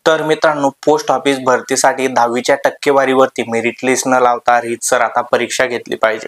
तर मित्रांनो, post office भरतीसाठी 10वीच्या टक्केवारीवरती मेरिट लिस्ट न लावता रीतसर आता परीक्षा घेतली पाहिजे.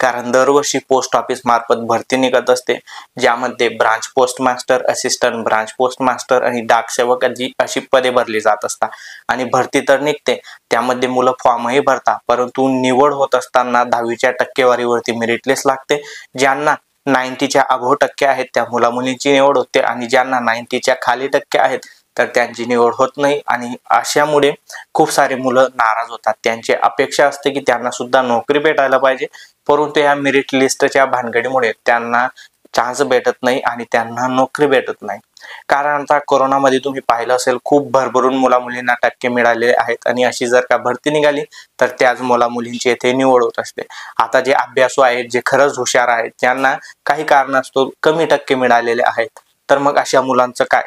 कारण दरवर्षी पोस्ट ऑफिस मार्फत भरती निघत असते, ज्यामध्ये branch post master, assistant branch post master आणि डाक सेवक अशी पदे भरली जात असतात. आणि भरती तर निघते, त्यामध्ये मुलं फॉर्मही भरतात, परंतु निवड होत असताना 10वीच्या टक्केवारीवरती मेरिट लिस्ट लागते. ज्यांना 90च्या अबोव टक्के आहेत त्या मुलामुलींची निवड होते आणि ज्यांना 90च्या खाली टक्के आहेत तर त्यांची निवड होत नाही. आणि अशामुळे खूप सारे मुलं नाराज होतात. त्यांची अपेक्षा असते की त्यांना सुद्धा नोकरी भेटायला पाहिजे, परंतु या मेरिट लिस्टच्या भानगडीमुळे त्यांना चान्स भेटत नाही आणि त्यांना नोकरी भेटत नाही. कारण आता कोरोनामध्ये तुम्ही पाहिलं असेल, खूप भरभरून मुलामुलींना टक्के मिळालेले आहेत आणि अशी जर का भरती निघाली तर त्याच मुलामुलींची येथे निवड होत असते. आता जे अभ्यासू आहेत, जे खरंच हुशार आहेत, ज्यांना काही कारणास्तव कमी टक्के मिळालेले आहेत, तर मग अशा मुलांचं काय?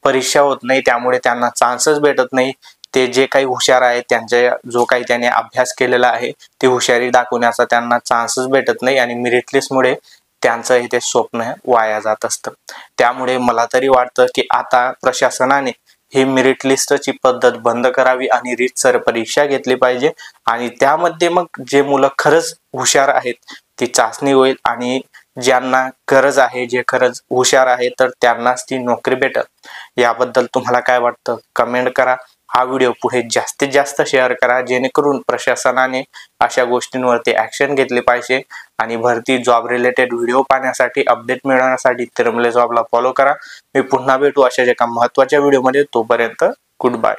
परीक्षा होत नाही, त्यामुळे त्यांना चान्सच भेटत नाही. ते जे काही हुशार आहेत, त्यांच्या जो काही त्याने अभ्यास केलेला आहे ते हुशारी दाखवण्याचा त्यांना चान्सच भेटत नाही आणि मेरिट लिस्टमुळे त्यांचं इथे स्वप्न वाया जात असतं. त्यामुळे मला तरी वाटतं की आता प्रशासनाने ही मेरिट लिस्टची पद्धत बंद करावी आणि रीतसर परीक्षा घेतली पाहिजे आणि त्यामध्ये मग जे मुलं खरंच हुशार आहेत ती चाचणी होईल आणि ज्यांना गरज आहे, जे खरंच हुशार आहे, तर त्यांनाच ती नोकरी भेटेल. याबद्दल तुम्हाला काय वाटतं? कमेंट करा. हा व्हिडिओ पुढे जास्तीत जास्त शेअर करा, जेणेकरून प्रशासनाने अशा गोष्टींवरती ॲक्शन घेतली पाहिजे. आणि भरती जॉब रिलेटेड व्हिडिओ पाहण्यासाठी, अपडेट मिळवण्यासाठी तिरमले जॉबला फॉलो करा. मी पुन्हा भेटू अशाच एका महत्त्वाच्या व्हिडिओमध्ये. तोपर्यंत गुड बाय.